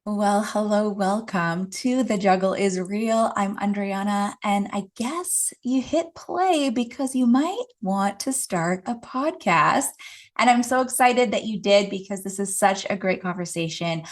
Well, hello, welcome to The Juggle is Real. I'm Andryanna, and I guess you hit play because you might want to start a podcast. And I'm so excited that you did because this is such a great conversation.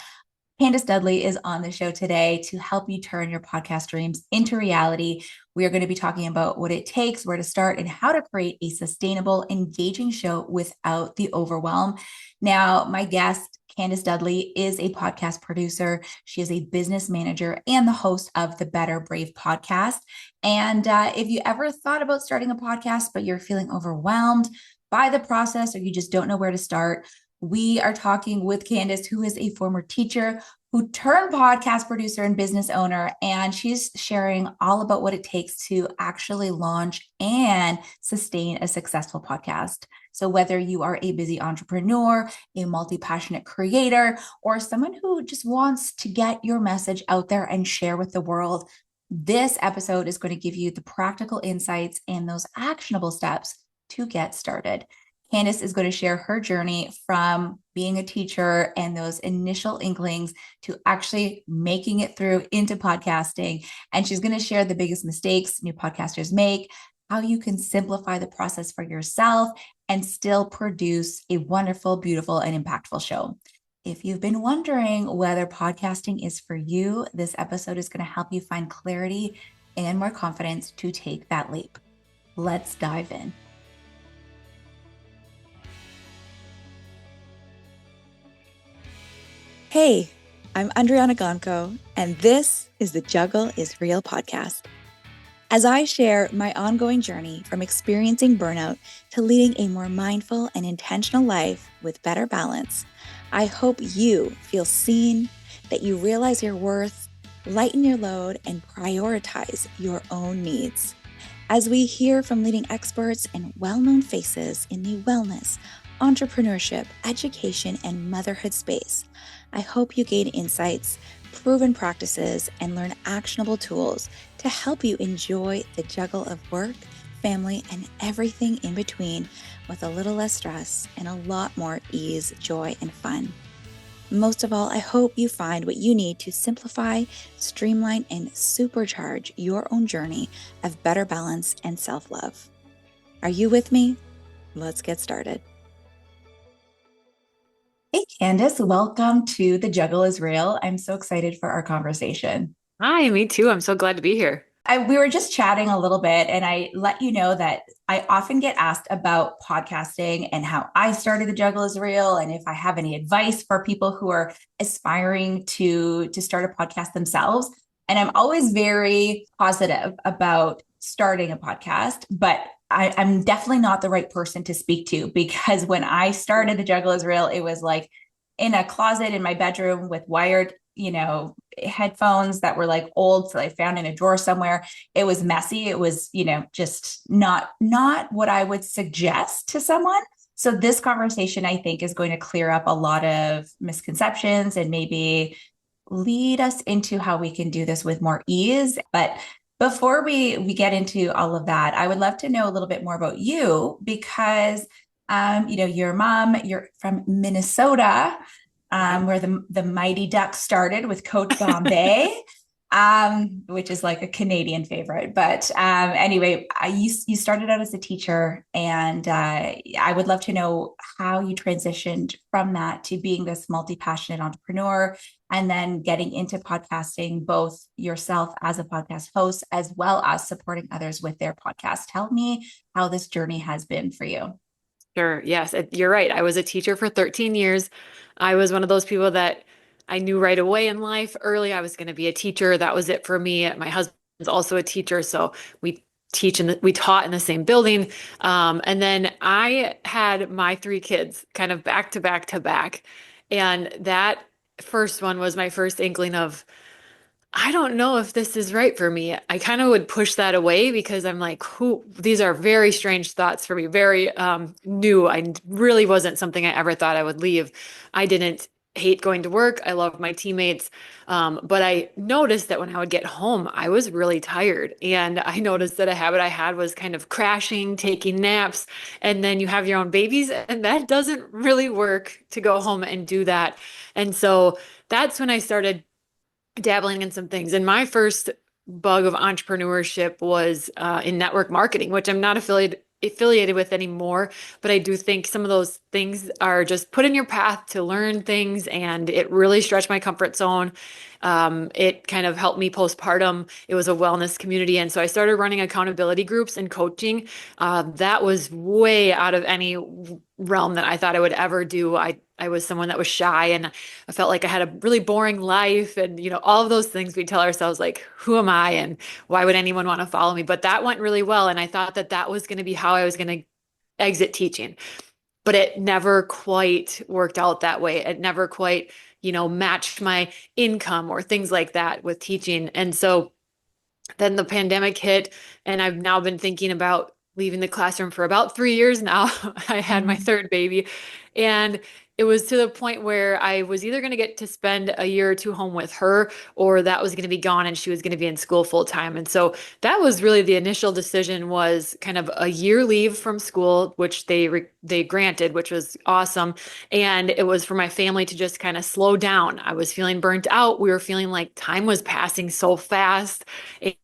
Candace Dudley is on the show today to help you turn your podcast dreams into reality. We are going to be talking about what it takes, where to start, and how to create a sustainable, engaging show without the overwhelm. Now, my guest, Candace Dudley, is a podcast producer. She is a business manager and the host of the Better Brave podcast. And if you ever thought about starting a podcast, but you're feeling overwhelmed by the process or you just don't know where to start, we are talking with Candace, who is a former teacher who turned podcast producer and business owner. And she's sharing all about what it takes to actually launch and sustain a successful podcast. So, whether you are a busy entrepreneur, a multi passionate creator, or someone who just wants to get your message out there and share with the world, this episode is going to give you the practical insights and those actionable steps to get started. Candace is going to share her journey from being a teacher and those initial inklings to actually making it through into podcasting. And she's going to share the biggest mistakes new podcasters make, how you can simplify the process for yourself and still produce a wonderful, beautiful, and impactful show. If you've been wondering whether podcasting is for you, this episode is going to help you find clarity and more confidence to take that leap. Let's dive in. Hey, I'm Andryanna, and this is the Juggle is Real podcast. As I share my ongoing journey from experiencing burnout to leading a more mindful and intentional life with better balance, I hope you feel seen, that you realize your worth, lighten your load, and prioritize your own needs. As we hear from leading experts and well-known faces in the wellness, entrepreneurship, education, and motherhood space, I hope you gain insights, proven practices, and learn actionable tools to help you enjoy the juggle of work, family, and everything in between with a little less stress and a lot more ease, joy, and fun. Most of all, I hope you find what you need to simplify, streamline, and supercharge your own journey of better balance and self-love. Are you with me? Let's get started. Hey, Candace, welcome to The Juggle is Real. I'm so excited for our conversation. Hi, me too. I'm so glad to be here. We were just chatting a little bit, and I let you know that I often get asked about podcasting and how I started The Juggle is Real, and if I have any advice for people who are aspiring to start a podcast themselves. And I'm always very positive about starting a podcast, but I'm definitely not the right person to speak to because when I started The Juggle is Real, it was like in a closet in my bedroom with wired, headphones that were like old. So I found in a drawer somewhere. It was messy. It was, just not what I would suggest to someone. So this conversation, I think, is going to clear up a lot of misconceptions and maybe lead us into how we can do this with more ease. But before we get into all of that, I would love to know a little bit more about you because your mom, you're from Minnesota, where the Mighty Ducks started with Coach Bombay, which is like a Canadian favorite. But anyway, you started out as a teacher, and I would love to know how you transitioned from that to being this multi-passionate entrepreneur and then getting into podcasting, both yourself as a podcast host, as well as supporting others with their podcast. Tell me how this journey has been for you. Sure. Yes, you're right. I was a teacher for 13 years. I was one of those people that I knew right away in life early I was going to be a teacher. That was it for me. My husband's also a teacher, so we taught in the same building. And then I had my three kids kind of back to back to back. And that first one was my first inkling of I don't know if this is right for me. I kind of would push that away because I'm like, these are very strange thoughts for me, very new. I really wasn't something I ever thought I would leave. I didn't hate going to work. I love my teammates. But I noticed that when I would get home, I was really tired. And I noticed that a habit I had was kind of crashing, taking naps, and then you have your own babies, and that doesn't really work to go home and do that. And so that's when I started dabbling in some things. And my first bug of entrepreneurship was in network marketing, which I'm not affiliated with anymore. But I do think some of those things are just put in your path to learn things, and it really stretched my comfort zone. It kind of helped me postpartum. It was a wellness community. And so I started running accountability groups and coaching. That was way out of any realm that I thought I would ever do. I was someone that was shy, and I felt like I had a really boring life, and all of those things we tell ourselves, like, who am I and why would anyone want to follow me? But that went really well, and I thought that that was going to be how I was going to exit teaching. But it never quite worked out that way. It never quite, matched my income or things like that with teaching. And so then the pandemic hit, and I've now been thinking about leaving the classroom for about 3 years now. I had my Mhm. third baby, and it was to the point where I was either going to get to spend a year or two home with her, or that was going to be gone and she was going to be in school full time. And so that was really the initial decision, was kind of a year leave from school, which they granted, which was awesome. And it was for my family to just kind of slow down. I was feeling burnt out. We were feeling like time was passing so fast,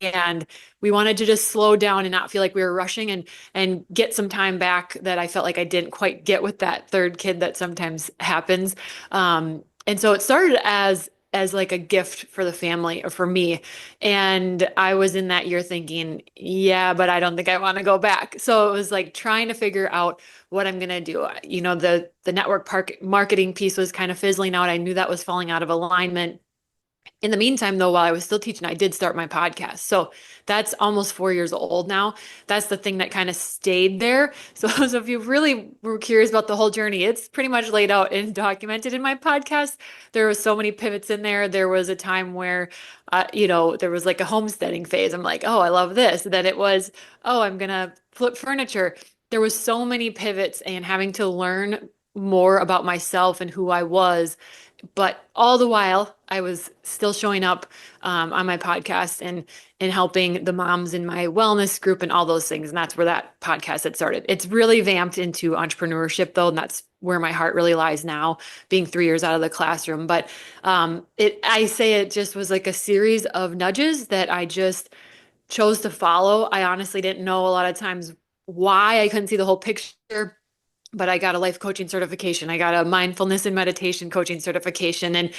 and we wanted to just slow down and not feel like we were rushing, and get some time back that I felt like I didn't quite get with that third kid that sometimes happens. And so it started as like a gift for the family or for me. And I was in that year thinking, yeah, but I don't think I want to go back. So it was like trying to figure out what I'm gonna do. The network marketing piece was kind of fizzling out. I knew that was falling out of alignment. In the meantime, though, while I was still teaching, I did start my podcast. So that's almost 4 years old now. That's the thing that kind of stayed there. So, so if you really were curious about the whole journey, it's pretty much laid out and documented in my podcast. There were so many pivots in there. There was a time where, there was like a homesteading phase. I'm like, oh, I love this. Then it was, oh, I'm gonna flip furniture. There was so many pivots, and having to learn more about myself and who I was, but all the while I was still showing up on my podcast and helping the moms in my wellness group and all those things. And that's where that podcast had started. It's really vamped into entrepreneurship though, and that's where my heart really lies now, being 3 years out of the classroom. But I say it just was like a series of nudges that I just chose to follow. I honestly didn't know a lot of times why. I couldn't see the whole picture, but I got a life coaching certification. I got a mindfulness and meditation coaching certification. And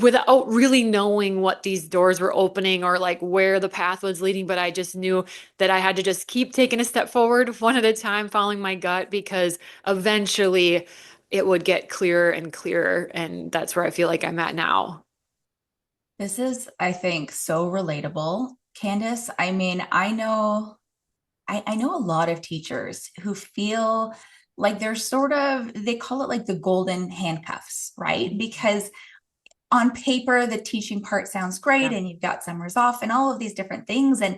without really knowing what these doors were opening or like where the path was leading, but I just knew that I had to just keep taking a step forward one at a time, following my gut, because eventually it would get clearer and clearer. And that's where I feel like I'm at now. This is, I think, so relatable, Candace. I mean, I know a lot of teachers who feel like they're they call it like the golden handcuffs, right? Because on paper the teaching part sounds great, Yeah. and you've got summers off and all of these different things, and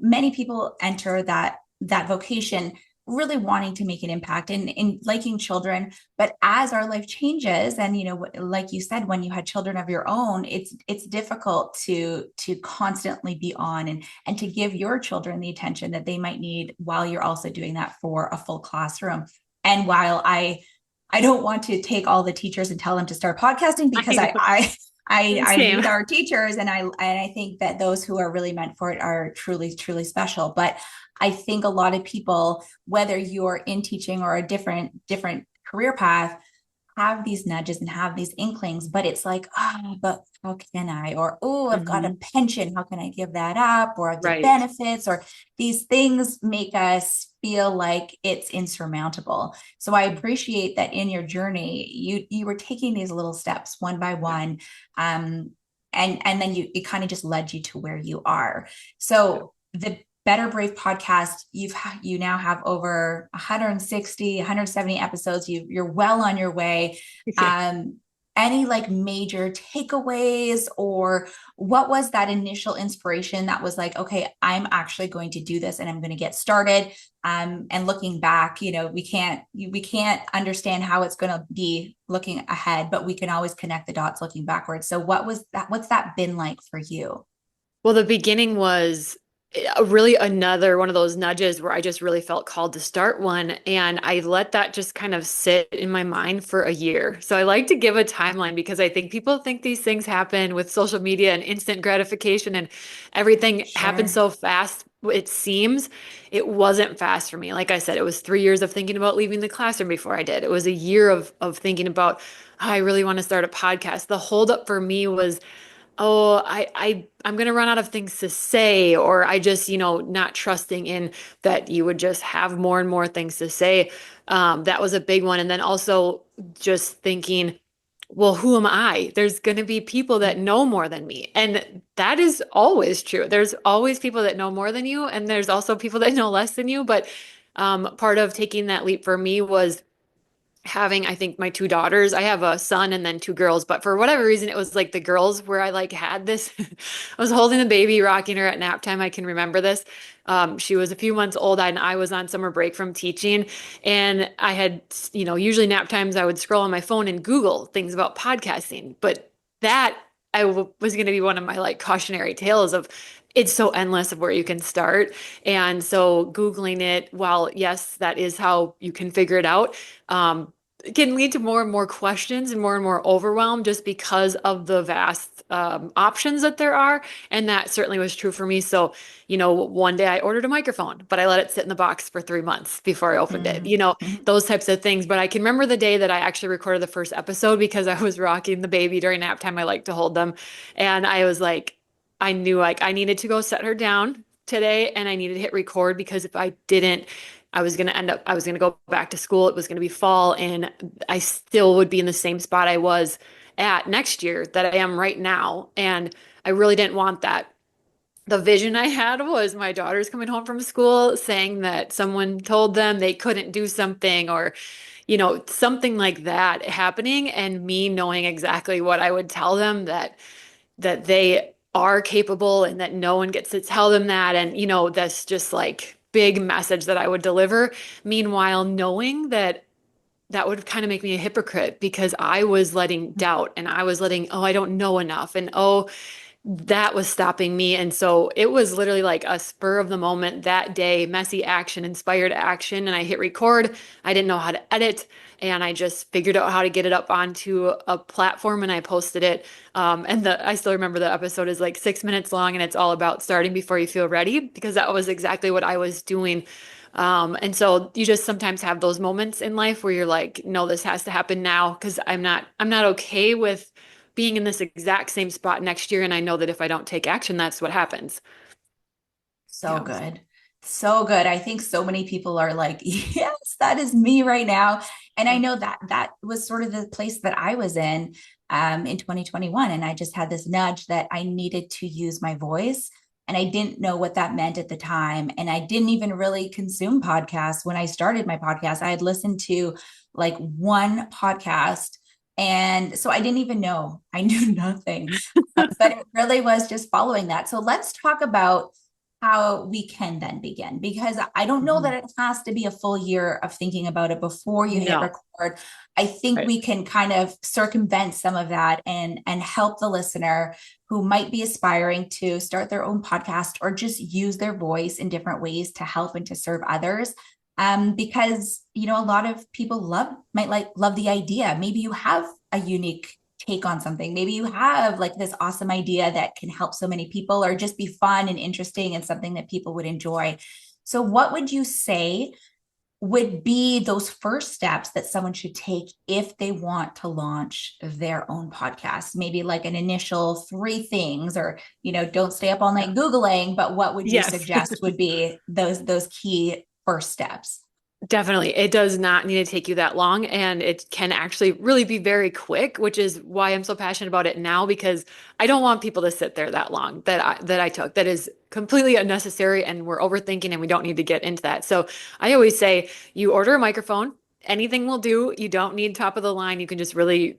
many people enter that vocation really wanting to make an impact and in liking children. But as our life changes, and like you said, when you had children of your own, it's difficult to constantly be on and to give your children the attention that they might need while you're also doing that for a full classroom. And while I don't want to take all the teachers and tell them to start podcasting, because I know. I Same. lead our teachers, and I think that those who are really meant for it are truly, truly special. But I think a lot of people, whether you're in teaching or a different career path, have these nudges and have these inklings, but it's like, oh, but how can I? Or, oh, I've got a Mhm. pension. How can I give that up? Or the Right. benefits, or these things make us feel like it's insurmountable. So I appreciate that in your journey, you were taking these little steps one by Yeah. one. And then it kind of just led you to where you are. Yeah. So the Better Brave podcast, you now have over 160, 170 episodes. You're well on your way. Yeah. Um, any like major takeaways, or what was that initial inspiration that was like, okay, I'm actually going to do this and I'm going to get started. And looking back, we can't understand how it's going to be looking ahead, but we can always connect the dots looking backwards. So what's that been like for you? Well, the beginning was really another one of those nudges where I just really felt called to start one. And I let that just kind of sit in my mind for a year. So I like to give a timeline because I think people think these things happen with social media and instant gratification and everything happens Sure. so fast. It seems it wasn't fast for me. Like I said, it was 3 years of thinking about leaving the classroom before I did. It was a year of thinking about, oh, I really want to start a podcast. The holdup for me was, oh, I'm gonna run out of things to say, or I just, not trusting in that you would just have more and more things to say. That was a big one. And then also just thinking, well, who am I? There's gonna be people that know more than me. And that is always true. There's always people that know more than you, and there's also people that know less than you. But part of taking that leap for me was having, I think, my two daughters. I have a son and then two girls, but for whatever reason it was like the girls where I like had this I was holding the baby, rocking her at nap time. I can remember this. She was a few months old and I was on summer break from teaching, and I had, usually nap times I would scroll on my phone and Google things about podcasting, but that was going to be one of my like cautionary tales of, it's so endless of where you can start. And so Googling it, while yes, that is how you can figure it out, um, can lead to more and more questions and more overwhelm just because of the vast options that there are. And that certainly was true for me. So, one day I ordered a microphone, but I let it sit in the box for 3 months before I opened it, Mm-hmm. those types of things. But I can remember the day that I actually recorded the first episode because I was rocking the baby during nap time. I like to hold them. And I was like, I knew like I needed to go set her down today and I needed to hit record because if I didn't, I was going to go back to school. It was going to be fall and I still would be in the same spot I was at next year that I am right now. And I really didn't want that. The vision I had was my daughters coming home from school saying that someone told them they couldn't do something, or, something like that happening, and me knowing exactly what I would tell them, that they are capable and that no one gets to tell them that. And, that's just like big message that I would deliver. Meanwhile, knowing that that would kind of make me a hypocrite because I was letting doubt and I was letting, oh, I don't know enough. And oh, that was stopping me. And so it was literally like a spur of the moment that day, messy action, inspired action. And I hit record. I didn't know how to edit. And I just figured out how to get it up onto a platform and I posted it. I still remember the episode is like 6 minutes long and it's all about starting before you feel ready because that was exactly what I was doing. And so you just sometimes have those moments in life where you're like, no, this has to happen now because I'm not okay with being in this exact same spot next year. And I know that if I don't take action, that's what happens. So Yeah. good. So good. I think so many people are like, yes, that is me right now. And I know that that was sort of the place that I was in 2021. And I just had this nudge that I needed to use my voice. And I didn't know what that meant at the time. And I didn't even really consume podcasts when I started my podcast. I had listened to like one podcast. And so I didn't even know, I knew nothing. But it really was just following that. So let's talk about how we can then begin, because I don't know Mhm. that it has to be a full year of thinking about it before you hit No. record. I think Right. we can kind of circumvent some of that and help the listener who might be aspiring to start their own podcast or just use their voice in different ways to help and to serve others. Because a lot of people love the idea. Maybe you have a unique take on something. Maybe you have like this awesome idea that can help so many people or just be fun and interesting and something that people would enjoy. So, what would you say would be those first steps that someone should take if they want to launch their own podcast? Maybe like an initial three things, or don't stay up all night Googling, but what would you Yes. suggest would be those key first steps? Definitely. It does not need to take you that long, and it can actually really be very quick, which is why I'm so passionate about it now because I don't want people to sit there that long that I took. That is completely unnecessary and we're overthinking and we don't need to get into that. So I always say you order a microphone, anything will do. You don't need top of the line. You can just really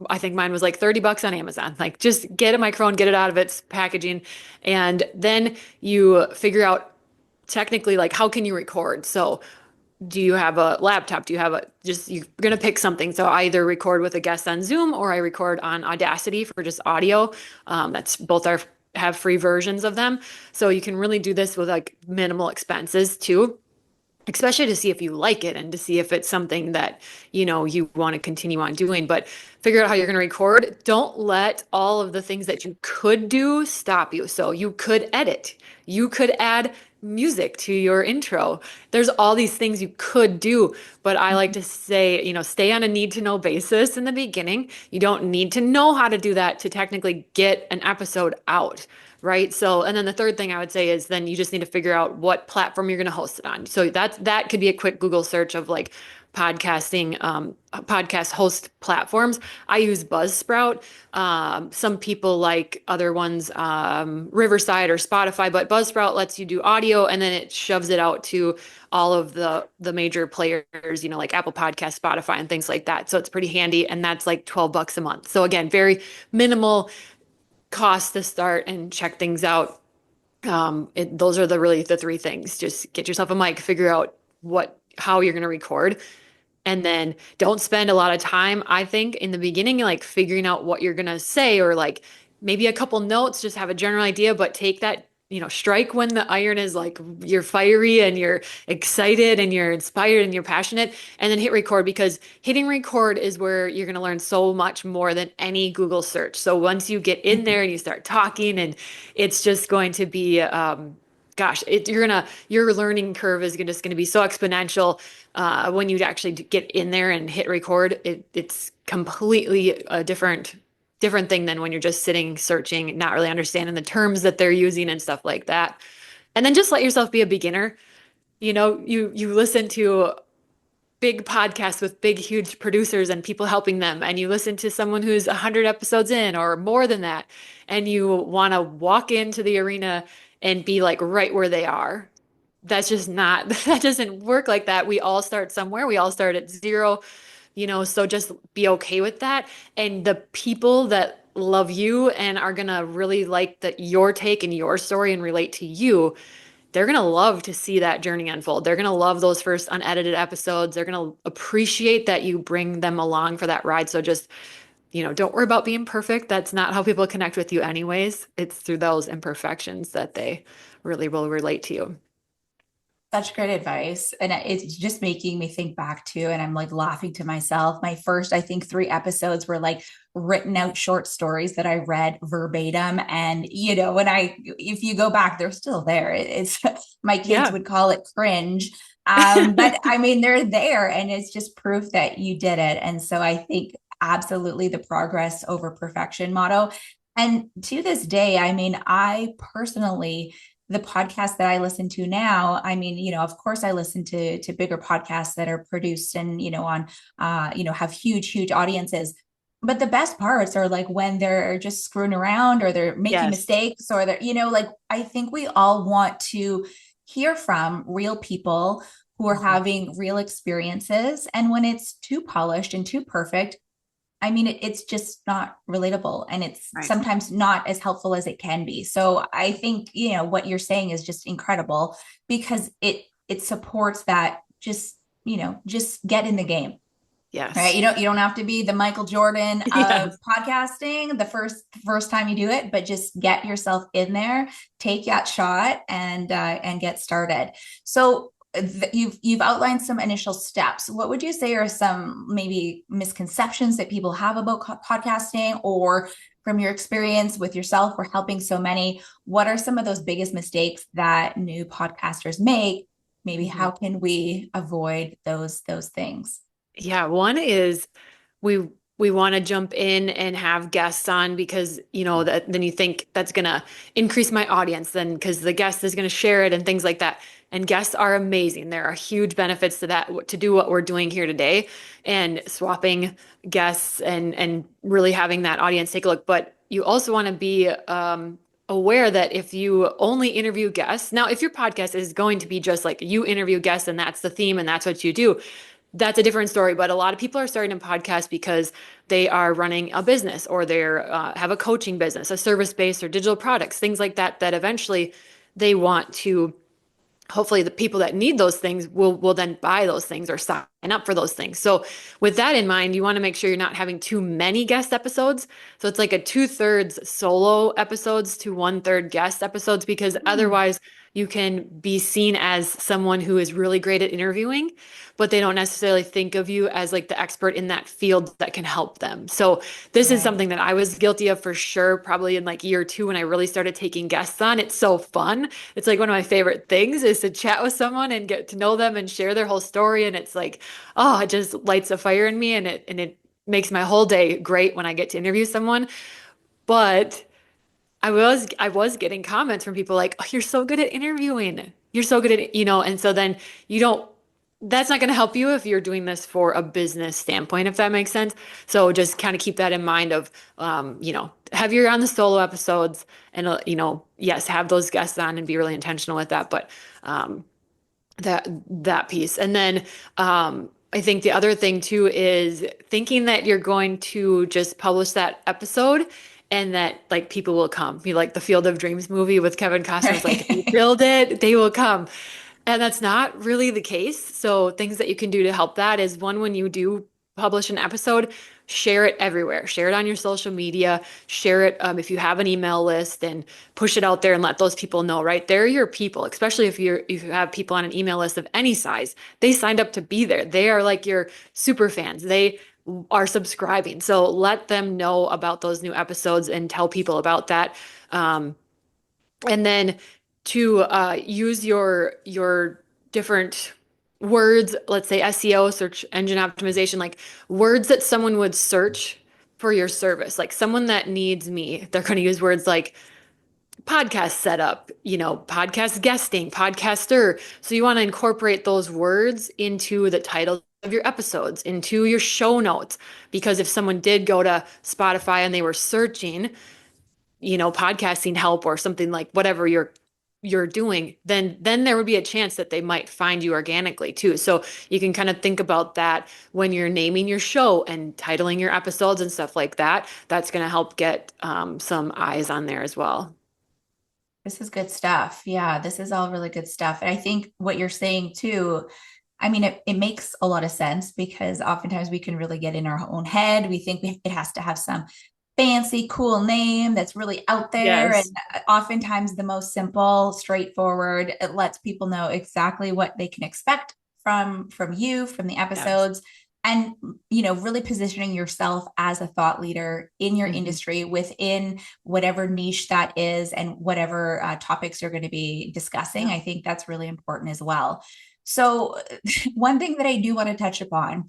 I think mine was like $30 on Amazon. Like just get a microphone, get it out of its packaging, and then you figure out technically like how can you record. So do you have a laptop? Do you have a just you're gonna pick something. So I either record with a guest on Zoom or I record on Audacity for just audio. That's both are have free versions of them. So you can really do this with like minimal expenses too, especially to see if you like it and to see if it's something that you want to continue on doing. But figure out how you're going to record. Don't let all of the things that you could do stop you. So you could edit, you could add music to your intro. There's all these things you could do, but I like to say, stay on a need to know basis in the beginning. You don't need to know how to do that to technically get an episode out. Right. So, and then the third thing I would say is then you just need to figure out what platform you're going to host it on. So that could be a quick Google search of like podcasting, podcast host platforms. I use Buzzsprout. Some people like other ones, Riverside or Spotify, but Buzzsprout lets you do audio and then it shoves it out to all of the major players, like Apple Podcast, Spotify, and things like that. So it's pretty handy. And that's like $12 a month. So again, very minimal cost to start and check things out. Those are really the three things. Just get yourself a mic, figure out how you're going to record, and then don't spend a lot of time, I think, in the beginning, like figuring out what you're going to say or like maybe a couple notes, just have a general idea, but take that, strike when the iron is like you're fiery and you're excited and you're inspired and you're passionate, and then hit record because hitting record is where you're going to learn so much more than any Google search. So once you get in there and you start talking, and it's just going to be, gosh, your learning curve is just going to be so exponential when you actually get in there and hit record. It's completely a different thing than when you're just sitting searching, not really understanding the terms that they're using and stuff like that. And then just let yourself be a beginner. You listen to big podcasts with big, huge producers and people helping them, and you listen to someone who's 100 episodes in or more than that, and you want to walk into the arena and be like right where they are. That's just not, that doesn't work like that. We all start somewhere. We all start at zero, so just be okay with that. And the people that love you and are going to really like your take and your story and relate to you, they're going to love to see that journey unfold. They're going to love those first unedited episodes. They're going to appreciate that you bring them along for that ride. So just, don't worry about being perfect. That's not how people connect with you anyways. It's through those imperfections that they really will relate to you. Such great advice. And it's just making me think back to, and I'm like laughing to myself. My first, I think, 3 episodes were like written out short stories that I read verbatim. And, if you go back, they're still there. It's my kids Yeah. would call it cringe. But I mean, they're there and it's just proof that you did it. And so I think absolutely the progress over perfection motto. And to this day, I mean, I personally, the podcast that I listen to now, I mean, of course I listen to bigger podcasts that are produced and, on, have huge audiences. But the best parts are like when they're just screwing around or they're making Yes. mistakes or they're, like, I think we all want to hear from real people who are having real experiences. And when it's too polished and too perfect, I mean, it's just not relatable and it's Right. sometimes not as helpful as it can be. So I think, what you're saying is just incredible because it supports that just get in the game. Right. Yes. You don't have to be the Michael Jordan of Yes. podcasting the first time you do it, but just get yourself in there, take that shot and get started. So you've outlined some initial steps. What would you say are some maybe misconceptions that people have about podcasting, or from your experience with yourself or helping so many, what are some of those biggest mistakes that new podcasters make? Maybe how can we avoid those things? Yeah, one is we we want to jump in and have guests on because that then you think that's going to increase my audience then because the guest is going to share it and things like that. And guests are amazing. There are huge benefits to that, to do what we're doing here today and swapping guests and really having that audience take a look. But you also want to be aware that if you only interview guests, now if your podcast is going to be just like you interview guests and that's the theme and that's what you do, that's a different story. But a lot of people are starting a podcast because they are running a business, or they're have a coaching business, a service-based or digital products, things like that, that eventually they want to, hopefully the people that need those things will then buy those things or sign up for those things. So with that in mind, you want to make sure you're not having too many guest episodes. So it's like a 2/3 solo episodes to 1/3 guest episodes, because Hmm. otherwise you can be seen as someone who is really great at interviewing, but they don't necessarily think of you as like the expert in that field that can help them. So this is Right. something that I was guilty of for sure, probably in like year two when I really started taking guests on. It's so fun. It's like one of my favorite things is to chat with someone and get to know them and share their whole story. And it's like, oh, it just lights a fire in me, and it makes my whole day great when I get to interview someone. But I was getting comments from people like, "Oh, you're so good at interviewing. You're so good at, and so then you don't that's not going to help you if you're doing this for a business standpoint, if that makes sense. So just kind of keep that in mind of, have your on the solo episodes and, yes, have those guests on and be really intentional with that. But um, that piece. And then I think the other thing too is thinking that you're going to just publish that episode and that like people will come. You like the Field of Dreams movie with Kevin Costner was like, if you Right. build it, they will come. And that's not really the case. So things that you can do to help that is one, when you do publish an episode, share it everywhere. Share it on your social media. Share it if you have an email list, and push it out there and let those people know, right? They're your people, especially if you have people on an email list of any size. They signed up to be there. They are like your super fans. They are subscribing. So let them know about those new episodes and tell people about that. Um, and then to use your different words, let's say SEO, search engine optimization, like words that someone would search for your service. Like someone that needs me, they're going to use words like podcast setup, podcast guesting, podcaster. So you want to incorporate those words into the title of your episodes, into your show notes, because if someone did go to Spotify and they were searching, podcasting help or something, like whatever you're doing, then there would be a chance that they might find you organically too. So you can kind of think about that when you're naming your show and titling your episodes and stuff like that. That's going to help get some eyes on there as well. This is good stuff. Yeah, this is all really good stuff. And I think what you're saying too, I mean, it makes a lot of sense because oftentimes we can really get in our own head. We think it has to have some fancy, cool name that's really out there. And Yes. oftentimes the most simple, straightforward, it lets people know exactly what they can expect from you, from the Yes. episodes. And really positioning yourself as a thought leader in your Mhm. industry within whatever niche that is and whatever topics you're going to be discussing. Yeah. I think that's really important as well. So, one thing that I do want to touch upon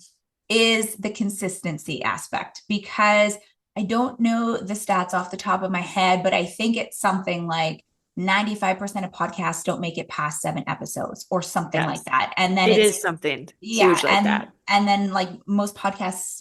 is the consistency aspect, because I don't know the stats off the top of my head, but I think it's something like 95% of podcasts don't make it past 7 episodes or something like Yes. that. And then It it's, is something yeah, huge like and that. then like most podcasts,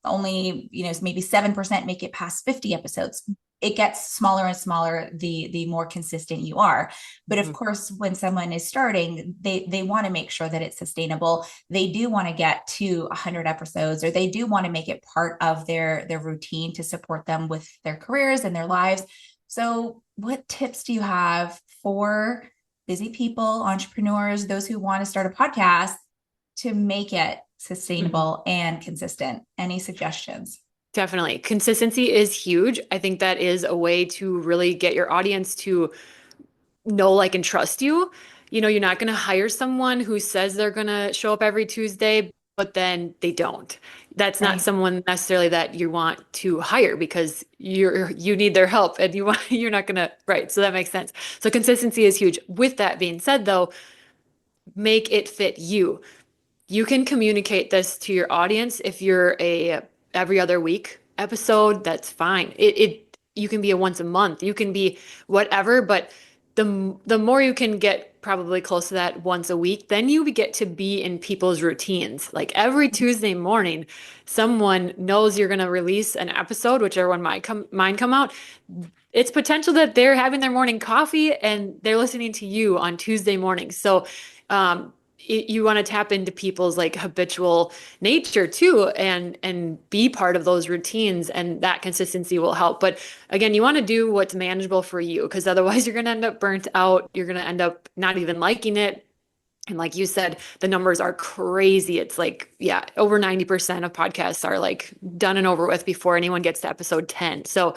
only, maybe 7% make it past 50 episodes. It gets smaller and smaller the more consistent you are. But of Mhm. course, when someone is starting, they want to make sure that it's sustainable. They do want to get to 100 episodes, or they do want to make it part of their routine to support them with their careers and their lives. So, what tips do you have for busy people, entrepreneurs, those who want to start a podcast to make it Mhm. sustainable and consistent? Any suggestions? Definitely. Consistency is huge. I think that is a way to really get your audience to know, like, and trust you. You're not going to hire someone who says they're going to show up every Tuesday, but then they don't. That's not Right. someone necessarily that you want to hire, because you need their help, and you're not going to, right. So that makes sense. So consistency is huge. With that being said, though, make it fit you. You can communicate this to your audience. If you're a every other week episode, that's fine. You can be a once a month. You can be whatever, but the more you can get probably close to that once a week, then you get to be in people's routines. Like every Tuesday morning, someone knows you're going to release an episode, whichever one mine come out. It's potential that they're having their morning coffee and they're listening to you on Tuesday morning. So, you want to tap into people's like habitual nature too, and be part of those routines, and that consistency will help. But again, you want to do what's manageable for you, because otherwise you're going to end up burnt out. You're going to end up not even liking it. And like you said, the numbers are crazy. It's like, yeah, over 90% of podcasts are like done and over with before anyone gets to episode 10. So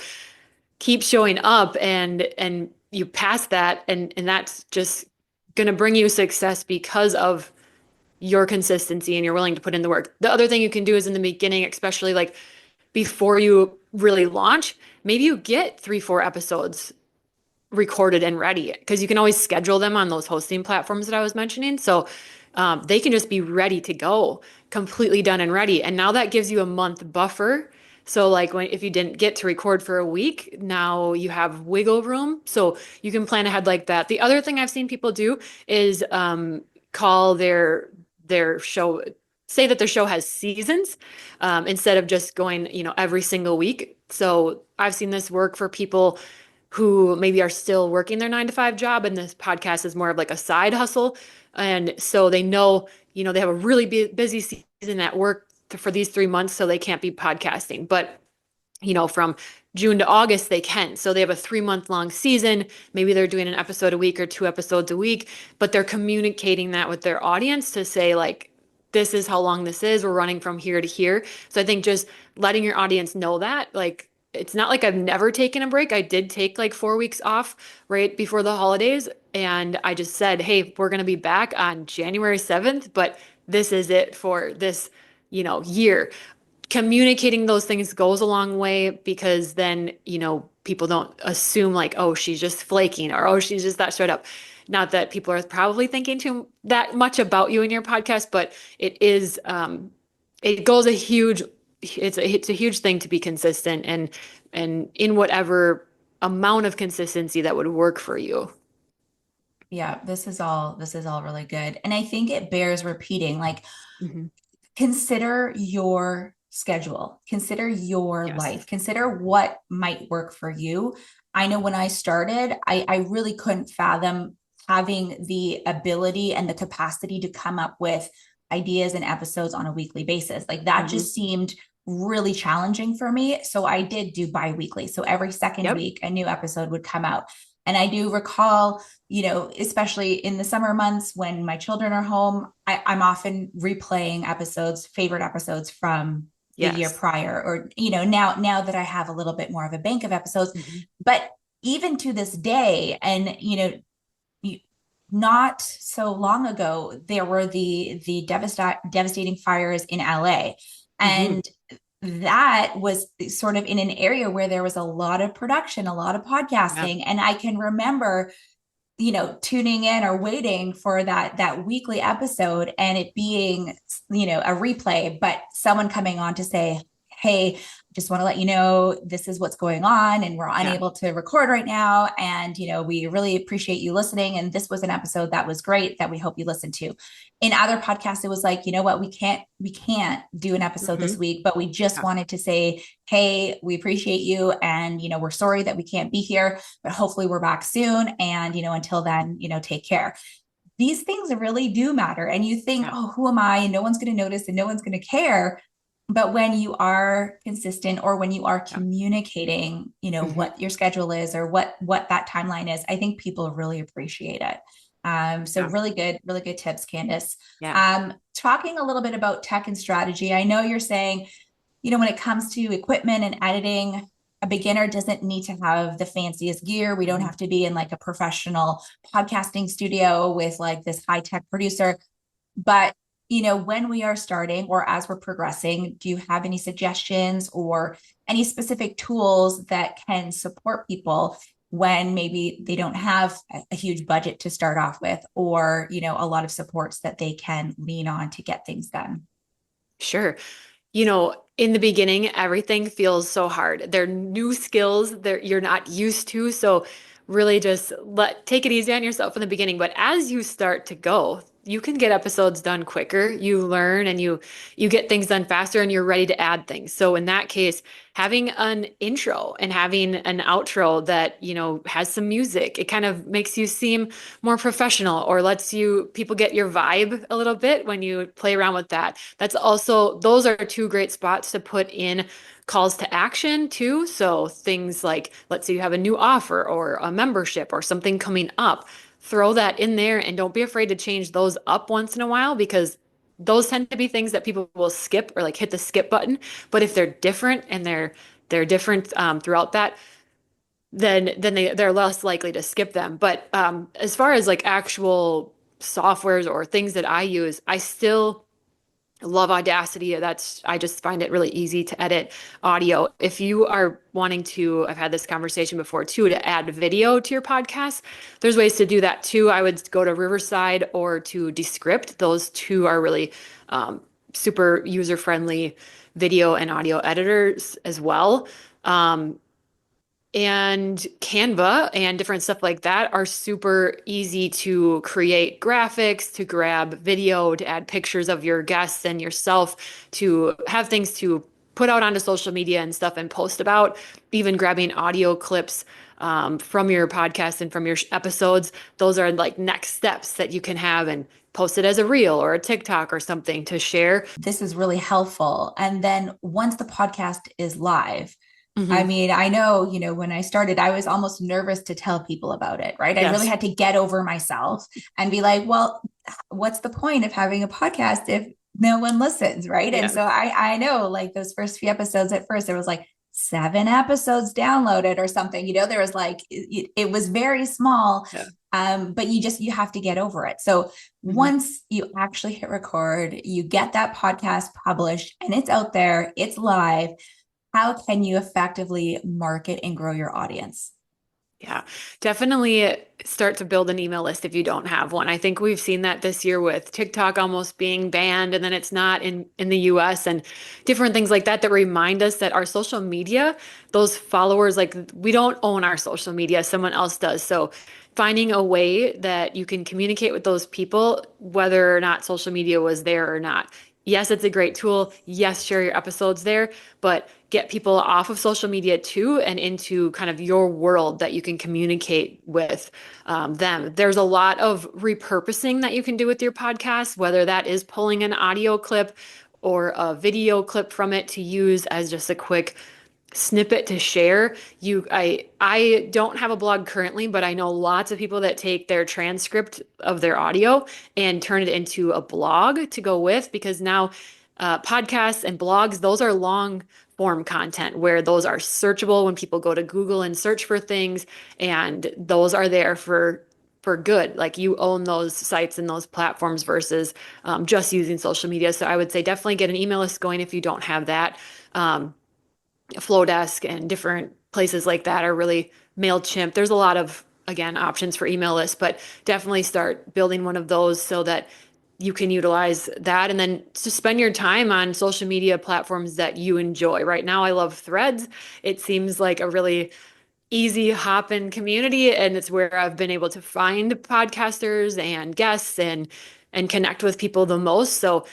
keep showing up, and you pass that, and that's just going to bring you success because of your consistency and you're willing to put in the work. The other thing you can do is in the beginning, especially like before you really launch, maybe you get 3, 4 episodes recorded and ready, because you can always schedule them on those hosting platforms that I was mentioning. So they can just be ready to go, completely done and ready. And now that gives you a month buffer. So like if you didn't get to record for a week, now you have wiggle room. So you can plan ahead like that. The other thing I've seen people do is call their show, say that their show has seasons, instead of just going, every single week. So I've seen this work for people who maybe are still working their 9 to 5 job, and this podcast is more of like a side hustle. And so they know, they have a really busy season at work for these 3 months, so they can't be podcasting. But from June to August, they can. So they have a 3 month long season. Maybe they're doing an episode a week or 2 episodes a week, but they're communicating that with their audience to say, like, this is how long this is. We're running from here to here. So I think just letting your audience know that, like, it's not like I've never taken a break. I did take like 4 weeks off right before the holidays. And I just said, hey, we're going to be back on January 7th, but this is it for this, year. Communicating those things goes a long way, because then, people don't assume like, oh, she's just flaking, or, oh, she's just that straight up. Not that people are probably thinking too that much about you in your podcast, but it is, it goes a huge, it's a huge thing to be consistent, and in whatever amount of consistency that would work for you. Yeah, this is all really good. And I think it bears repeating. Like, Mm-hmm. consider your schedule, consider your Yes. life, consider what might work for you. I know when I started, I really couldn't fathom having the ability and the capacity to come up with ideas and episodes on a weekly basis. Like, that Mm-hmm. just seemed really challenging for me. So I did do bi-weekly. So every second Yep. week, a new episode would come out. And I do recall, especially in the summer months when my children are home, I'm often replaying episodes, favorite episodes from the year Yes. prior, or, now that I have a little bit more of a bank of episodes. Mm-hmm. But even to this day, and, not so long ago, there were the devastating fires in LA. Mm-hmm. And that was sort of in an area where there was a lot of production, a lot of Yeah. podcasting. And I can remember, tuning in or waiting for that weekly episode, and it being, a replay, but someone coming on to say, hey, just want to let you know this is what's going on, and we're Yeah. unable to record right now, and we really appreciate you listening, and this was an episode that was great that we hope you listen to. In other podcasts, it was like, what, we can't do an episode Mm-hmm. this week, but we just Yeah. wanted to say, hey, we appreciate you, and we're sorry that we can't be here, but hopefully we're back soon, and until then, take care. These things really do matter, and you think, Yeah. oh, who am I, and no one's going to notice and no one's going to care. But when you are consistent, or when you are Yeah. communicating, Mm-hmm. what your schedule is, or what that timeline is, I think people really appreciate it. So Yeah. really good tips, Candace. Yeah. Talking a little bit about tech and strategy, I know you're saying, when it comes to equipment and editing, a beginner doesn't need to have the fanciest gear. We don't Mm-hmm. have to be in like a professional podcasting studio with like this high tech producer. But, when we are starting, or as we're progressing, do you have any suggestions or any specific tools that can support people when maybe they don't have a huge budget to start off with, or, a lot of supports that they can lean on to get things done? Sure. In the beginning, everything feels so hard. They're new skills that you're not used to. So really just take it easy on yourself in the beginning. But as you start to go, you can get episodes done quicker. You learn and you get things done faster and you're ready to add things. So in that case, having an intro and having an outro that, has some music, it kind of makes you seem more professional or lets people get your vibe a little bit when you play around with that. Those are two great spots to put in calls to action too. So things like, let's say you have a new offer or a membership or something coming up, throw that in there and don't be afraid to change those up once in a while because those tend to be things that people will skip or like hit the skip button. But if they're different and they're different throughout that, then they're less likely to skip them. But as far as like actual softwares or things that I use, I still love Audacity. I just find it really easy to edit audio. If you are wanting to, I've had this conversation before too, to add video to your podcast, there's ways to do that too. I would go to Riverside or to Descript. Those two are really super user-friendly video and audio editors as well. And Canva and different stuff like that are super easy to create graphics, to grab video, to add pictures of your guests and yourself, to have things to put out onto social media and stuff and post about, even grabbing audio clips from your podcast and from your episodes. Those are like next steps that you can have and post it as a reel or a TikTok or something to share. This is really helpful. And then once the podcast is live, I Mm-hmm. mean, I know, when I started, I was almost nervous to tell people about it, right? I really Yes. had to get over myself and be like, well, what's the point of having a podcast if no one listens, right? And Yeah. so I know like those first few episodes at first, there was like 7 episodes downloaded or something, there was like, it was very small. Yeah. But you have to get over it. So Mm-hmm. once you actually hit record, you get that podcast published and it's out there, it's live. How can you effectively market and grow your audience? Yeah, definitely start to build an email list if you don't have one. I think we've seen that this year with TikTok almost being banned and then it's not in the US and different things like that that remind us that our social media, those followers, like we don't own our social media, someone else does. So finding a way that you can communicate with those people, whether or not social media was there or not. Yes, it's a great tool. Yes, share your episodes there, but get people off of social media too and into kind of your world that you can communicate with them. There's a lot of repurposing that you can do with your podcast, whether that is pulling an audio clip or a video clip from it to use as just a quick snippet to share. I don't have a blog currently, but I know lots of people that take their transcript of their audio and turn it into a blog to go with because now podcasts and blogs, those are long form content where those are searchable when people go to Google and search for things, and those are there for good. Like you own those sites and those platforms versus just using social media. So I would say definitely get an email list going if you don't have that. Flowdesk and different places like that are really MailChimp. There's a lot of, again, options for email lists, but definitely start building one of those so that you can utilize that and then to spend your time on social media platforms that you enjoy. Right now, I love Threads. It seems like a really easy hop in community, and it's where I've been able to find podcasters and guests and connect with people the most. So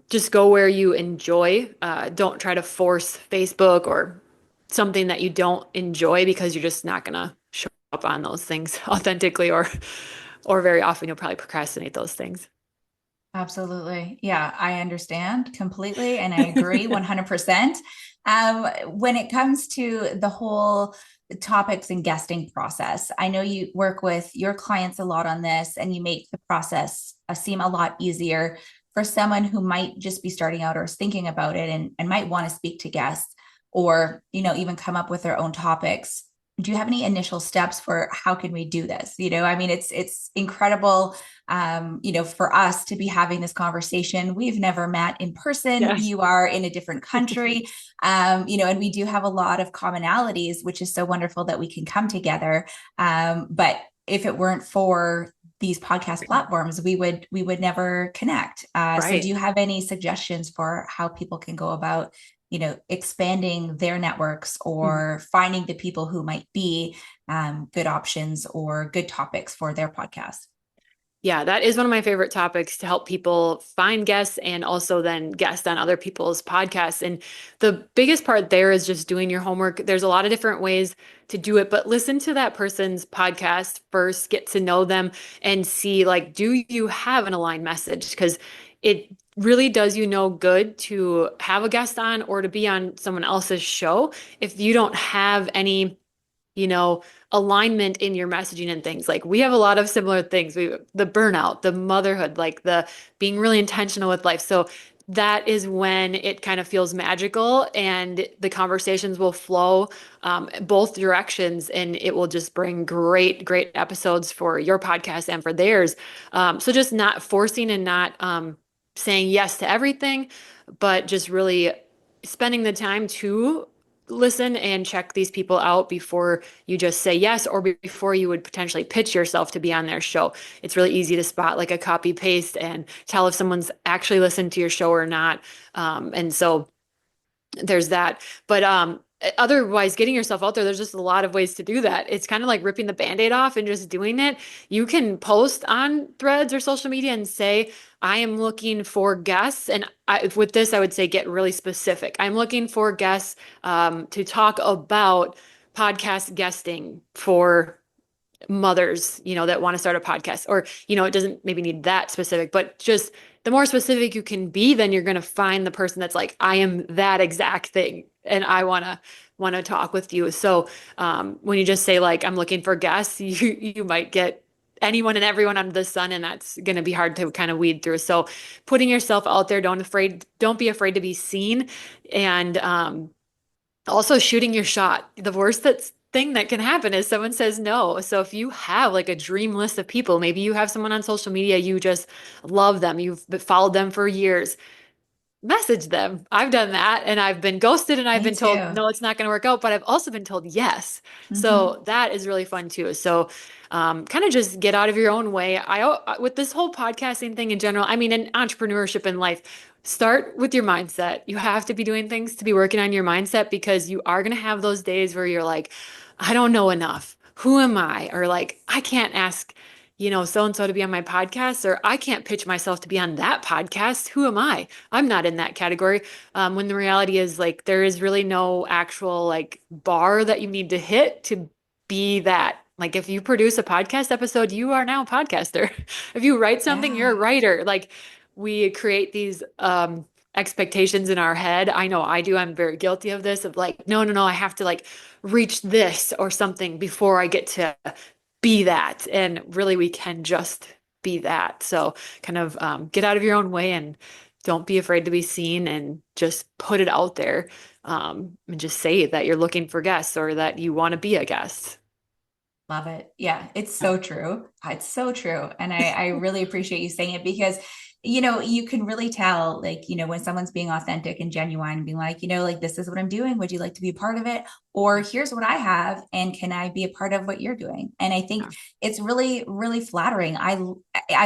just go where you enjoy. Don't try to force Facebook or something that you don't enjoy because you're just not gonna show up on those things authentically or very often you'll probably procrastinate those things. Absolutely. Yeah, I understand completely. And I agree 100%. When it comes to the whole topics and guesting process, I know you work with your clients a lot on this and you make the process seem a lot easier for someone who might just be starting out or is thinking about it and might want to speak to guests or, even come up with their own topics. Do you have any initial steps for how can we do this? I mean, it's incredible, for us to be having this conversation. We've never met in person. Yes. You are in a different country, and we do have a lot of commonalities, which is so wonderful that we can come together. But if it weren't for these podcast platforms, we would never connect. So do Right. you have any suggestions for how people can go about expanding their networks Mhm. or finding the people who might be good options or good topics for their podcast? Yeah, that is one of my favorite topics to help people find guests and also then guest on other people's podcasts. And the biggest part there is just doing your homework. There's a lot of different ways to do it, but listen to that person's podcast first, get to know them and see like, do you have an aligned message? Because it really does you no good to have a guest on or to be on someone else's show if you don't have any you know, alignment in your messaging and things. Like we have a lot of similar things. The burnout, the motherhood, like the being really intentional with life. So that is when it kind of feels magical and the conversations will flow both directions and it will just bring great episodes for your podcast and for theirs. So just not forcing and not saying yes to everything, but just really spending the time to listen and check these people out before you just say yes or before you would potentially pitch yourself to be on their show. It's really easy to spot like a copy paste and tell if someone's actually listened to your show or not. And so there's that. But otherwise, getting yourself out there, there's just a lot of ways to do that. It's kind of like ripping the band-aid off and just doing it. You can post on threads or social media and say, I am looking for guests. And with this, I would say get really specific. I'm looking for guests to talk about podcast guesting for mothers, that want to start a podcast or, it doesn't maybe need that specific, but just the more specific you can be, then you're going to find the person that's like, I am that exact thing. And I want to talk with you. So, when you just say like, I'm looking for guests, you might get anyone and everyone under the sun, and that's going to be hard to kind of weed through. So putting yourself out there, don't be afraid to be seen. And, also shooting your shot. The worst thing that can happen is someone says no. So if you have like a dream list of people, maybe you have someone on social media, you just love them, you've followed them for years, message them. I've done that and I've been ghosted and I've Me been told, too. no, it's not going to work out, but I've also been told yes. Hmm. So that is really fun too. So kind of just get out of your own way. With this whole podcasting thing in general, I mean, in entrepreneurship in life, start with your mindset. You have to be doing things to be working on your mindset because you are going to have those days where you're like, I don't know enough. Who am I? Or like, I can't ask so and so to be on my podcast, or I can't pitch myself to be on that podcast. Who am I? I'm not in that category. When the reality is like there is really no actual like bar that you need to hit to be that. Like if you produce a podcast episode, you are now a podcaster. If you write something, you're Yeah. a writer. Like we create these expectations in our head. I know I do. I'm very guilty of this of like, no, I have to like reach this or something before I get to be that. And really, we can just be that. So, kind of get out of your own way and don't be afraid to be seen and just put it out there and just say that you're looking for guests or that you want to be a guest. Love it. Yeah, it's Yeah. so true. It's so true. And I really appreciate you saying it because, you can really tell, like, when someone's being authentic and genuine and being like, like, this is what I'm doing. Would you like to be a part of it? Or here's what I have. And can I be a part of what you're doing? And I think Yeah. it's really, really flattering. I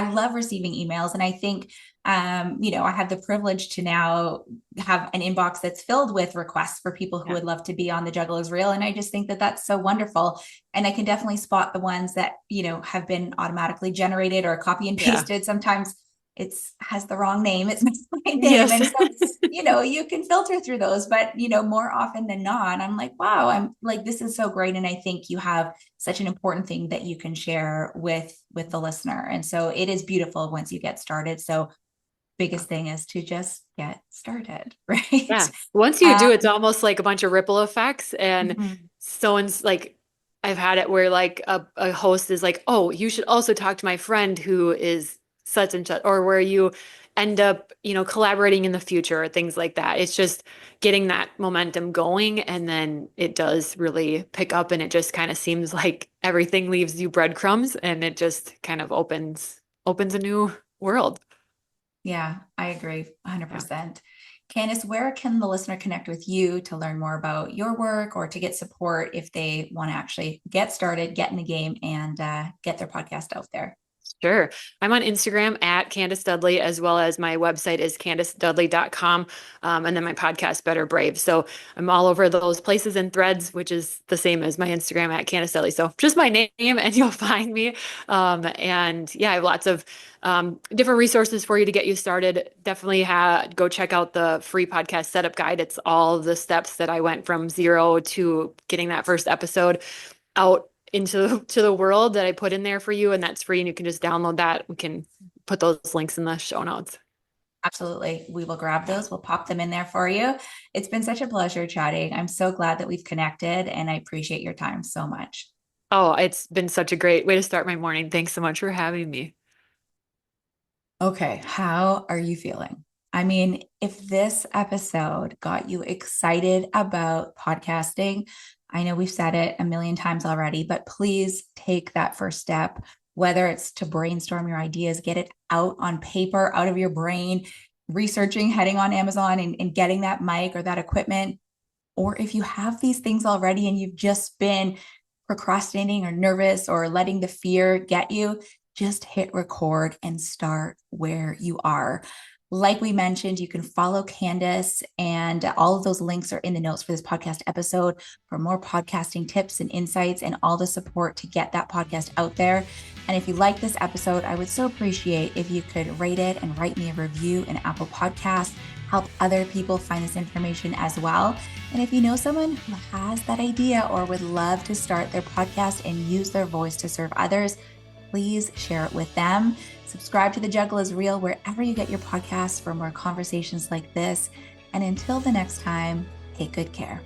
love receiving emails. And I think, I have the privilege to now have an inbox that's filled with requests for people who Yeah. would love to be on The Juggle is Real. And I just think that that's so wonderful. And I can definitely spot the ones that, have been automatically generated or copy and Yeah. pasted. Sometimes it's has the wrong name. It's my name. Yes. And so, you can filter through those, but, more often than not, I'm like, wow, I'm like, this is so great. And I think you have such an important thing that you can share with the listener. And so it is beautiful once you get started. So biggest thing is to just get started, right? Yeah. Once you do, it's Um, almost like a bunch of ripple effects. And mhm. someone's like, I've had it where like a host is like, oh, you should also talk to my friend who is such and such, or where you end up, collaborating in the future or things like that. It's just getting that momentum going. And then it does really pick up and it just kind of seems like everything leaves you breadcrumbs and it just kind of opens a new world. Yeah, I agree Yeah. 100%. Candace, where can the listener connect with you to learn more about your work or to get support if they want to actually get started, get in the game, and get their podcast out there? Sure. I'm on Instagram at Candace Dudley, as well as my website is CandaceDudley.com. And then my podcast, Better Brave. So I'm all over those places and threads, which is the same as my Instagram at Candace Dudley. So just my name and you'll find me. And yeah, I have lots of different resources for you to get you started. Definitely go check out the free podcast setup guide. It's all the steps that I went from zero to getting that first episode out into the world that I put in there for you, and that's free, and you can just download that. We can put those links in the show notes. Absolutely. We will grab those. We'll pop them in there for you. It's been such a pleasure chatting. I'm so glad that we've connected, and I appreciate your time so much. Oh, it's been such a great way to start my morning. Thanks so much for having me. Okay, how are you feeling? I mean, if this episode got you excited about podcasting, I know we've said it a million times already, but please take that first step, whether it's to brainstorm your ideas, get it out on paper, out of your brain, researching, heading on Amazon and getting that mic or that equipment. Or if you have these things already and you've just been procrastinating or nervous or letting the fear get you, just hit record and start where you are. Like we mentioned, you can follow Candace, and all of those links are in the notes for this podcast episode for more podcasting tips and insights and all the support to get that podcast out there. And if you like this episode, I would so appreciate if you could rate it and write me a review in Apple Podcasts. Help other people find this information as well. And if you know someone who has that idea or would love to start their podcast and use their voice to serve others, please share it with them. Subscribe to The Juggle is Real wherever you get your podcasts for more conversations like this. And until the next time, take good care.